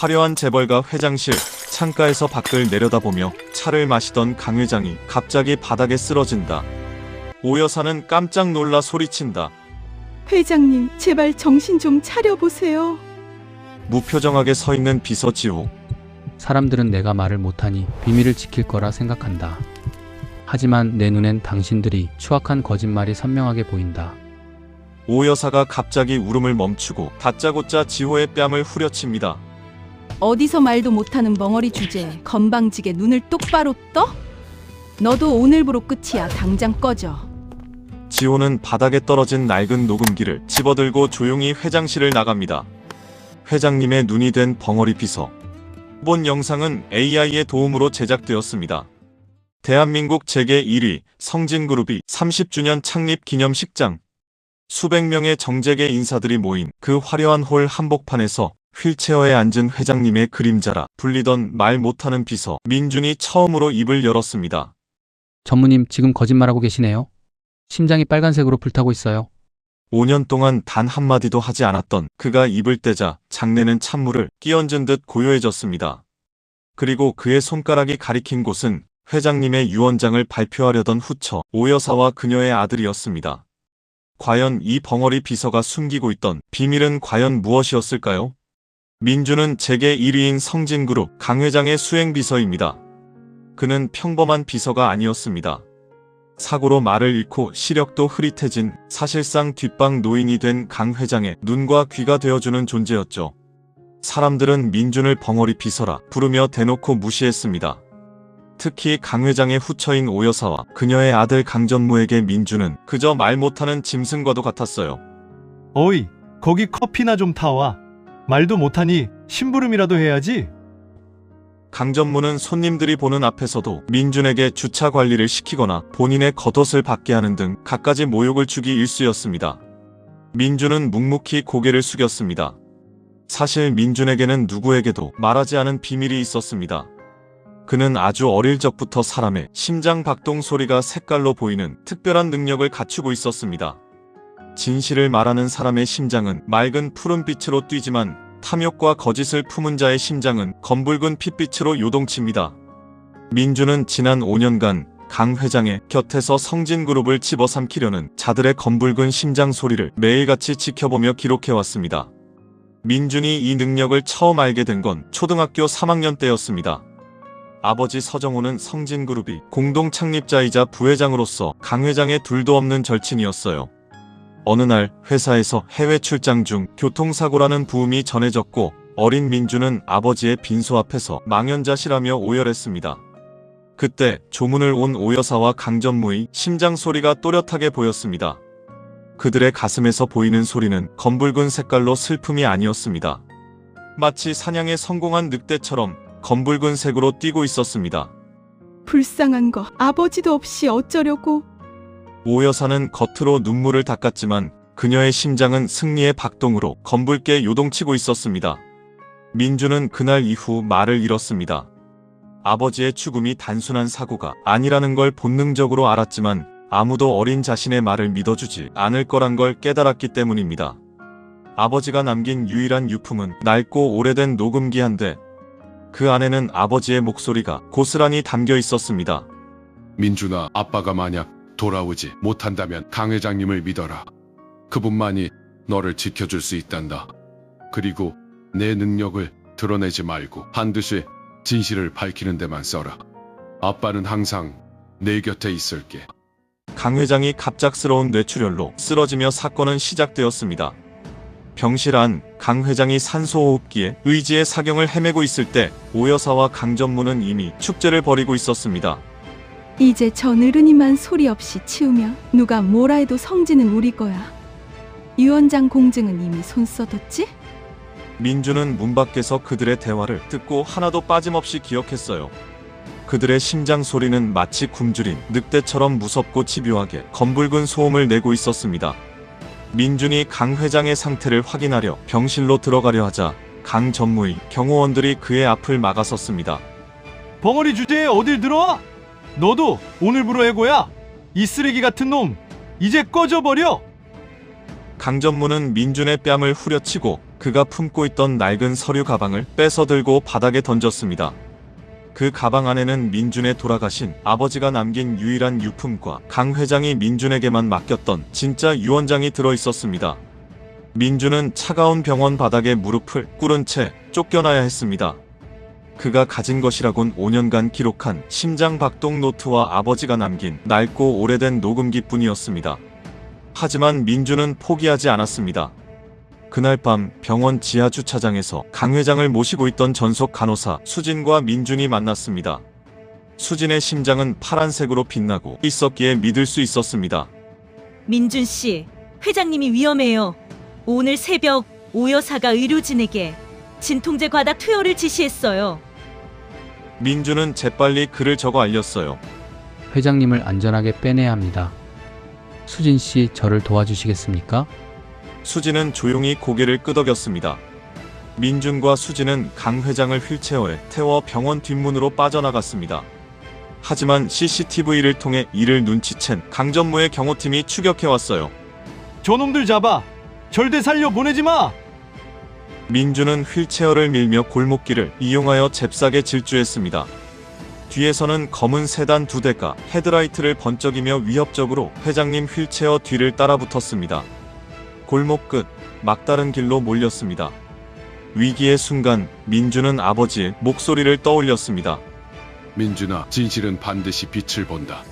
화려한 재벌가 회장실 창가에서 밖을 내려다보며 차를 마시던 강 회장이 갑자기 바닥에 쓰러진다. 오 여사는 깜짝 놀라 소리친다. 회장님, 제발 정신 좀 차려보세요. 무표정하게 서 있는 비서 지호. 사람들은 내가 말을 못하니 비밀을 지킬 거라 생각한다. 하지만 내 눈엔 당신들이 추악한 거짓말이 선명하게 보인다. 오 여사가 갑자기 울음을 멈추고 다짜고짜 지호의 뺨을 후려칩니다. 어디서 말도 못하는 멍어리 주제에 건방지게 눈을 똑바로 떠? 너도 오늘부로 끝이야. 당장 꺼져. 지호는 바닥에 떨어진 낡은 녹음기를 집어들고 조용히 회장실을 나갑니다. 회장님의 눈이 된 벙어리 비서. 본 영상은 AI의 도움으로 제작되었습니다. 대한민국 재계 1위 성진그룹이 30주년 창립 기념식장. 수백 명의 정재계 인사들이 모인 그 화려한 홀 한복판에서 휠체어에 앉은 회장님의 그림자라 불리던 말 못하는 비서 민준이 처음으로 입을 열었습니다. 전무님, 지금 거짓말하고 계시네요. 심장이 빨간색으로 불타고 있어요. 5년 동안 단 한마디도 하지 않았던 그가 입을 떼자 장내는 찬물을 끼얹은 듯 고요해졌습니다. 그리고 그의 손가락이 가리킨 곳은 회장님의 유언장을 발표하려던 후처 오 여사와 그녀의 아들이었습니다. 과연 이 벙어리 비서가 숨기고 있던 비밀은 과연 무엇이었을까요? 민준은 재계 1위인 성진그룹 강 회장의 수행비서입니다. 그는 평범한 비서가 아니었습니다. 사고로 말을 잃고 시력도 흐릿해진 사실상 뒷방 노인이 된 강 회장의 눈과 귀가 되어주는 존재였죠. 사람들은 민준을 벙어리 비서라 부르며 대놓고 무시했습니다. 특히 강 회장의 후처인 오 여사와 그녀의 아들 강전무에게 민준은 그저 말 못하는 짐승과도 같았어요. 어이, 거기 커피나 좀 타와. 말도 못하니 심부름이라도 해야지. 강전무는 손님들이 보는 앞에서도 민준에게 주차 관리를 시키거나 본인의 겉옷을 받게 하는 등 갖가지 모욕을 주기 일쑤였습니다. 민준은 묵묵히 고개를 숙였습니다. 사실 민준에게는 누구에게도 말하지 않은 비밀이 있었습니다. 그는 아주 어릴 적부터 사람의 심장 박동 소리가 색깔로 보이는 특별한 능력을 갖추고 있었습니다. 진실을 말하는 사람의 심장은 맑은 푸른빛으로 뛰지만 탐욕과 거짓을 품은 자의 심장은 검붉은 핏빛으로 요동칩니다. 민준은 지난 5년간 강 회장의 곁에서 성진그룹을 집어삼키려는 자들의 검붉은 심장 소리를 매일같이 지켜보며 기록해왔습니다. 민준이 이 능력을 처음 알게 된 건 초등학교 3학년 때였습니다. 아버지 서정호는 성진그룹이 공동 창립자이자 부회장으로서 강 회장의 둘도 없는 절친이었어요. 어느 날 회사에서 해외 출장 중 교통사고라는 부음이 전해졌고 어린 민준은 아버지의 빈소 앞에서 망연자실하며 오열했습니다. 그때 조문을 온 오 여사와 강전무의 심장 소리가 또렷하게 보였습니다. 그들의 가슴에서 보이는 소리는 검붉은 색깔로 슬픔이 아니었습니다. 마치 사냥에 성공한 늑대처럼 검붉은 색으로 뛰고 있었습니다. 불쌍한 거, 아버지도 없이 어쩌려고. 오 여사는 겉으로 눈물을 닦았지만 그녀의 심장은 승리의 박동으로 검붉게 요동치고 있었습니다. 민준은 그날 이후 말을 잃었습니다. 아버지의 죽음이 단순한 사고가 아니라는 걸 본능적으로 알았지만 아무도 어린 자신의 말을 믿어주지 않을 거란 걸 깨달았기 때문입니다. 아버지가 남긴 유일한 유품은 낡고 오래된 녹음기 한 대. 그 안에는 아버지의 목소리가 고스란히 담겨 있었습니다. 민준아, 아빠가 만약 돌아오지 못한다면 강 회장님을 믿어라. 그분만이 너를 지켜줄 수 있단다. 그리고 내 능력을 드러내지 말고 반드시 진실을 밝히는 데만 써라. 아빠는 항상 내 곁에 있을게. 강 회장이 갑작스러운 뇌출혈로 쓰러지며 사건은 시작되었습니다. 병실 안 강 회장이 산소호흡기에 의지의 사경을 헤매고 있을 때 오 여사와 강전무는 이미 축제를 벌이고 있었습니다. 이제 저 느른이만 소리 없이 치우면 누가 뭐라 해도 성진은 우리 거야. 유언장 공증은 이미 손 써뒀지? 민준은 문 밖에서 그들의 대화를 듣고 하나도 빠짐없이 기억했어요. 그들의 심장 소리는 마치 굶주린 늑대처럼 무섭고 집요하게 검붉은 소음을 내고 있었습니다. 민준이 강 회장의 상태를 확인하려 병실로 들어가려 하자 강 전무의 경호원들이 그의 앞을 막아섰습니다. 벙어리 주제에 어딜 들어와? 너도 오늘부로 해고야. 이 쓰레기 같은 놈, 이제 꺼져버려. 강 전무는 민준의 뺨을 후려치고 그가 품고 있던 낡은 서류 가방을 뺏어 들고 바닥에 던졌습니다. 그 가방 안에는 민준의 돌아가신 아버지가 남긴 유일한 유품과 강 회장이 민준에게만 맡겼던 진짜 유언장이 들어있었습니다. 민준은 차가운 병원 바닥에 무릎을 꿇은 채 쫓겨나야 했습니다. 그가 가진 것이라곤 5년간 기록한 심장 박동 노트와 아버지가 남긴 낡고 오래된 녹음기뿐이었습니다. 하지만 민준은 포기하지 않았습니다. 그날 밤 병원 지하 주차장에서 강 회장을 모시고 있던 전속 간호사 수진과 민준이 만났습니다. 수진의 심장은 파란색으로 빛나고 있었기에 믿을 수 있었습니다. 민준 씨, 회장님이 위험해요. 오늘 새벽 오 여사가 의료진에게 진통제 과다 투여를 지시했어요. 민준은 재빨리 글을 적어 알렸어요. 회장님을 안전하게 빼내야 합니다. 수진 씨, 저를 도와주시겠습니까? 수진은 조용히 고개를 끄덕였습니다. 민준과 수진은 강 회장을 휠체어에 태워 병원 뒷문으로 빠져나갔습니다. 하지만 CCTV를 통해 이를 눈치챈 강전무의 경호팀이 추격해왔어요. 저놈들 잡아! 절대 살려 보내지 마! 민준은 휠체어를 밀며 골목길을 이용하여 잽싸게 질주했습니다. 뒤에서는 검은 세단 2대가 헤드라이트를 번쩍이며 위협적으로 회장님 휠체어 뒤를 따라붙었습니다. 골목 끝 막다른 길로 몰렸습니다. 위기의 순간 민준은 아버지의 목소리를 떠올렸습니다. 민준아, 진실은 반드시 빛을 본다.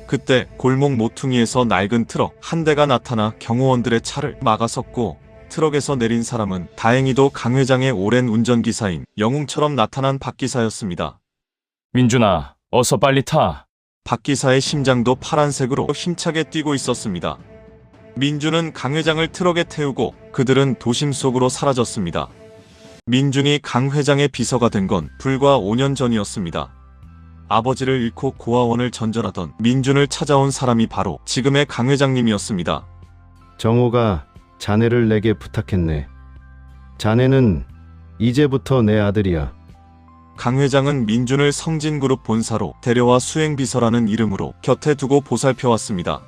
그때 골목 모퉁이에서 낡은 트럭 한 대가 나타나 경호원들의 차를 막아섰고, 트럭에서 내린 사람은 다행히도 강 회장의 오랜 운전기사인 영웅처럼 나타난 박 기사였습니다. 민준아, 어서 빨리 타. 박 기사의 심장도 파란색으로 힘차게 뛰고 있었습니다. 민준은 강 회장을 트럭에 태우고 그들은 도심 속으로 사라졌습니다. 민준이 강 회장의 비서가 된 건 불과 5년 전이었습니다. 아버지를 잃고 고아원을 전전하던 민준을 찾아온 사람이 바로 지금의 강 회장님이었습니다. 정호가 자네를 내게 부탁했네. 자네는 이제부터 내 아들이야. 강 회장은 민준을 성진그룹 본사로 데려와 수행비서라는 이름으로 곁에 두고 보살펴왔습니다.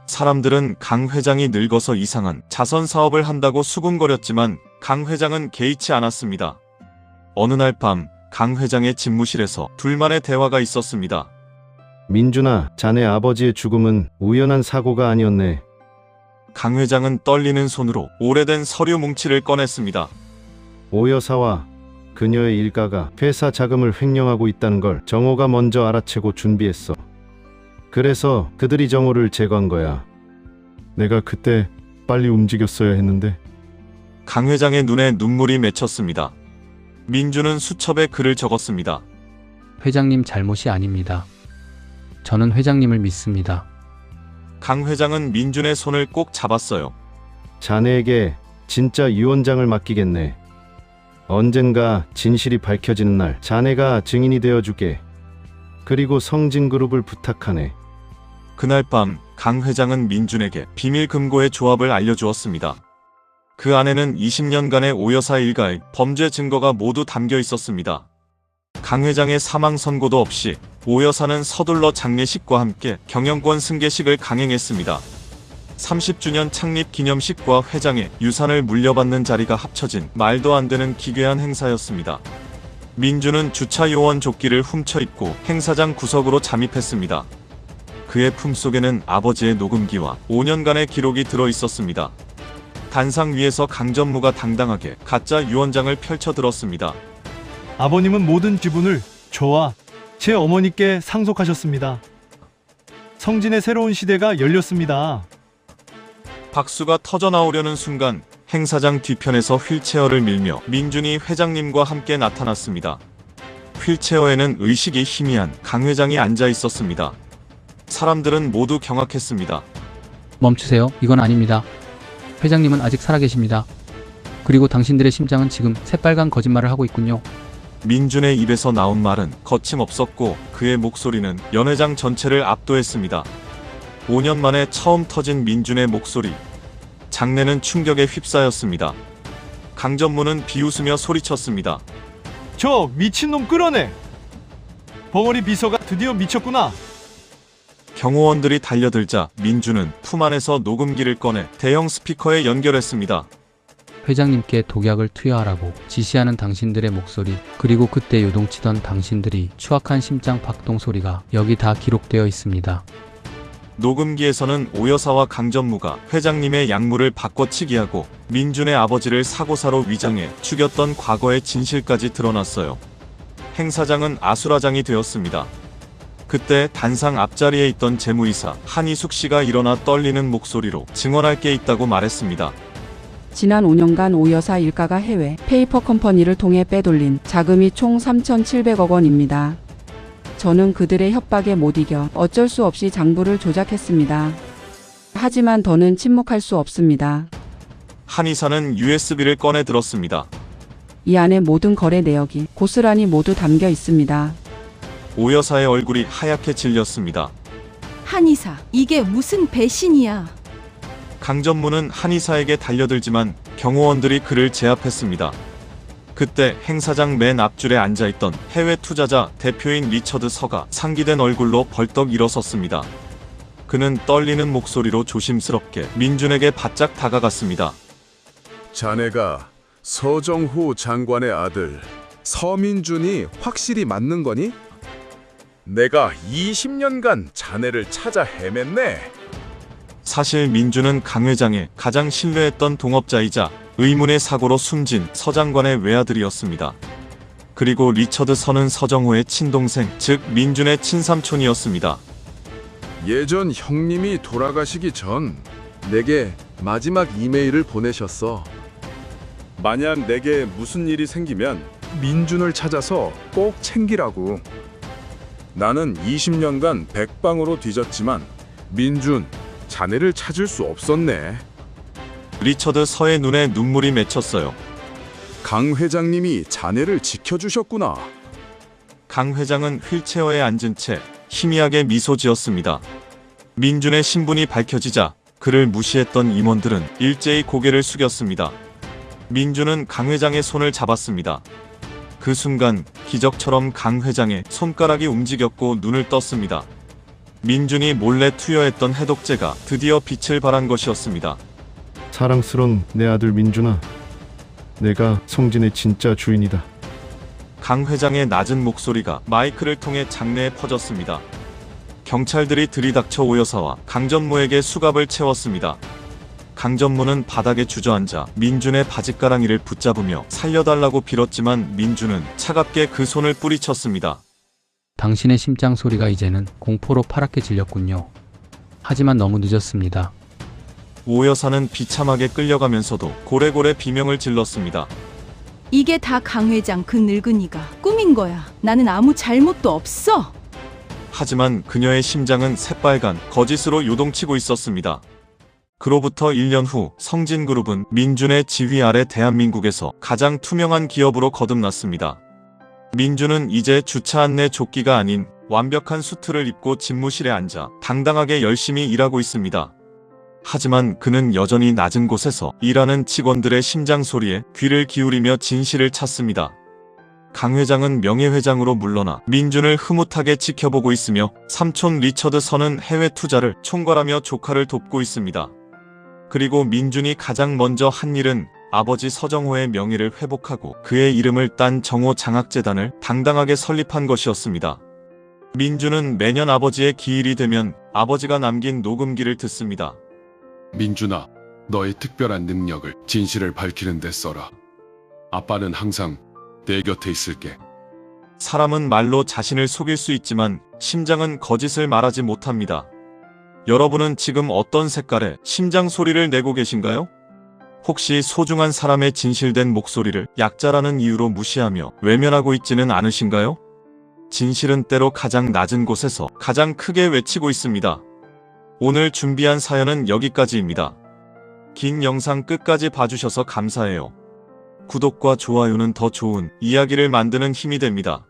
사람들은 강 회장이 늙어서 이상한 자선 사업을 한다고 수군거렸지만 강 회장은 개의치 않았습니다. 어느 날 밤 강 회장의 집무실에서 둘만의 대화가 있었습니다. 민준아, 자네 아버지의 죽음은 우연한 사고가 아니었네. 강 회장은 떨리는 손으로 오래된 서류 뭉치를 꺼냈습니다. 오 여사와 그녀의 일가가 회사 자금을 횡령하고 있다는 걸 정호가 먼저 알아채고 준비했어. 그래서 그들이 정호를 제거한 거야. 내가 그때 빨리 움직였어야 했는데. 강 회장의 눈에 눈물이 맺혔습니다. 민준은 수첩에 글을 적었습니다. 회장님 잘못이 아닙니다. 저는 회장님을 믿습니다. 강 회장은 민준의 손을 꼭 잡았어요. 자네에게 진짜 유언장을 맡기겠네. 언젠가 진실이 밝혀지는 날 자네가 증인이 되어주게. 그리고 성진그룹을 부탁하네. 그날 밤 강 회장은 민준에게 비밀 금고의 조합을 알려주었습니다. 그 안에는 20년간의 오 여사 일가의 범죄 증거가 모두 담겨 있었습니다. 강 회장의 사망 선고도 없이 오 여사는 서둘러 장례식과 함께 경영권 승계식을 강행했습니다. 30주년 창립 기념식과 회장의 유산을 물려받는 자리가 합쳐진 말도 안 되는 기괴한 행사였습니다. 민준은 주차 요원 조끼를 훔쳐 입고 행사장 구석으로 잠입했습니다. 그의 품속에는 아버지의 녹음기와 5년간의 기록이 들어 있었습니다. 단상 위에서 강전무가 당당하게 가짜 유언장을 펼쳐들었습니다. 아버님은 모든 지분을 저와 제 어머니께 상속하셨습니다. 성진의 새로운 시대가 열렸습니다. 박수가 터져나오려는 순간 행사장 뒤편에서 휠체어를 밀며 민준이 회장님과 함께 나타났습니다. 휠체어에는 의식이 희미한 강 회장이 앉아 있었습니다. 사람들은 모두 경악했습니다. 멈추세요. 이건 아닙니다. 회장님은 아직 살아계십니다. 그리고 당신들의 심장은 지금 새빨간 거짓말을 하고 있군요. 민준의 입에서 나온 말은 거침없었고 그의 목소리는 연회장 전체를 압도했습니다. 5년 만에 처음 터진 민준의 목소리. 장내는 충격에 휩싸였습니다. 강전무는 비웃으며 소리쳤습니다. 저 미친놈 끌어내! 벙어리 비서가 드디어 미쳤구나. 경호원들이 달려들자 민준은 품 안에서 녹음기를 꺼내 대형 스피커에 연결했습니다. 회장님께 독약을 투여하라고 지시하는 당신들의 목소리, 그리고 그때 요동치던 당신들이 추악한 심장 박동 소리가 여기 다 기록되어 있습니다. 녹음기에서는 오여사와 강전무가 회장님의 약물을 바꿔치기하고 민준의 아버지를 사고사로 위장해 죽였던 과거의 진실까지 드러났어요. 행사장은 아수라장이 되었습니다. 그때 단상 앞자리에 있던 재무이사 한희숙 씨가 일어나 떨리는 목소리로 증언할 게 있다고 말했습니다. 지난 5년간 오 여사 일가가 해외 페이퍼 컴퍼니를 통해 빼돌린 자금이 총 3,700억 원입니다. 저는 그들의 협박에 못 이겨 어쩔 수 없이 장부를 조작했습니다. 하지만 더는 침묵할 수 없습니다. 한의사는 USB를 꺼내 들었습니다. 이 안에 모든 거래 내역이 고스란히 모두 담겨 있습니다. 오 여사의 얼굴이 하얗게 질렸습니다. 한의사, 이게 무슨 배신이야. 강전무는 한의사에게 달려들지만 경호원들이 그를 제압했습니다. 그때 행사장 맨 앞줄에 앉아있던 해외 투자자 대표인 리처드 서가 상기된 얼굴로 벌떡 일어섰습니다. 그는 떨리는 목소리로 조심스럽게 민준에게 바짝 다가갔습니다. 자네가 서정후 장관의 아들 서민준이 확실히 맞는 거니? 내가 20년간 자네를 찾아 헤맸네. 사실 민준은 강 회장의 가장 신뢰했던 동업자이자 의문의 사고로 숨진 서 장관의 외아들이었습니다. 그리고 리처드 서는 서정호의 친동생, 즉 민준의 친삼촌이었습니다. 예전 형님이 돌아가시기 전 내게 마지막 이메일을 보내셨어. 만약 내게 무슨 일이 생기면 민준을 찾아서 꼭 챙기라고. 나는 20년간 백방으로 뒤졌지만 민준, 자네를 찾을 수 없었네. 리처드 서의 눈에 눈물이 맺혔어요. 강 회장님이 자네를 지켜주셨구나. 강 회장은 휠체어에 앉은 채 희미하게 미소 지었습니다. 민준의 신분이 밝혀지자 그를 무시했던 임원들은 일제히 고개를 숙였습니다. 민준은 강 회장의 손을 잡았습니다. 그 순간 기적처럼 강 회장의 손가락이 움직였고 눈을 떴습니다. 민준이 몰래 투여했던 해독제가 드디어 빛을 발한 것이었습니다. 사랑스러운 내 아들 민준아, 내가 성진의 진짜 주인이다. 강 회장의 낮은 목소리가 마이크를 통해 장내에 퍼졌습니다. 경찰들이 들이닥쳐 오 여사와 강전무에게 수갑을 채웠습니다. 강전무는 바닥에 주저앉아 민준의 바짓가랑이를 붙잡으며 살려달라고 빌었지만 민준은 차갑게 그 손을 뿌리쳤습니다. 당신의 심장 소리가 이제는 공포로 파랗게 질렸군요. 하지만 너무 늦었습니다. 오 여사는 비참하게 끌려가면서도 고래고래 비명을 질렀습니다. 이게 다 강 회장 그 늙은이가 꾸민 거야. 나는 아무 잘못도 없어. 하지만 그녀의 심장은 새빨간 거짓으로 요동치고 있었습니다. 그로부터 1년 후 성진그룹은 민준의 지휘 아래 대한민국에서 가장 투명한 기업으로 거듭났습니다. 민준은 이제 주차 안내 조끼가 아닌 완벽한 수트를 입고 집무실에 앉아 당당하게 열심히 일하고 있습니다. 하지만 그는 여전히 낮은 곳에서 일하는 직원들의 심장 소리에 귀를 기울이며 진실을 찾습니다. 강 회장은 명예회장으로 물러나 민준을 흐뭇하게 지켜보고 있으며 삼촌 리처드 서는 해외 투자를 총괄하며 조카를 돕고 있습니다. 그리고 민준이 가장 먼저 한 일은 아버지 서정호의 명예를 회복하고 그의 이름을 딴 정호 장학재단을 당당하게 설립한 것이었습니다. 민준은 매년 아버지의 기일이 되면 아버지가 남긴 녹음기를 듣습니다. 민준아, 너의 특별한 능력을 진실을 밝히는 데 써라. 아빠는 항상 내 곁에 있을게. 사람은 말로 자신을 속일 수 있지만 심장은 거짓을 말하지 못합니다. 여러분은 지금 어떤 색깔의 심장 소리를 내고 계신가요? 혹시 소중한 사람의 진실된 목소리를 약자라는 이유로 무시하며 외면하고 있지는 않으신가요? 진실은 때로 가장 낮은 곳에서 가장 크게 외치고 있습니다. 오늘 준비한 사연은 여기까지입니다. 긴 영상 끝까지 봐주셔서 감사해요. 구독과 좋아요는 더 좋은 이야기를 만드는 힘이 됩니다.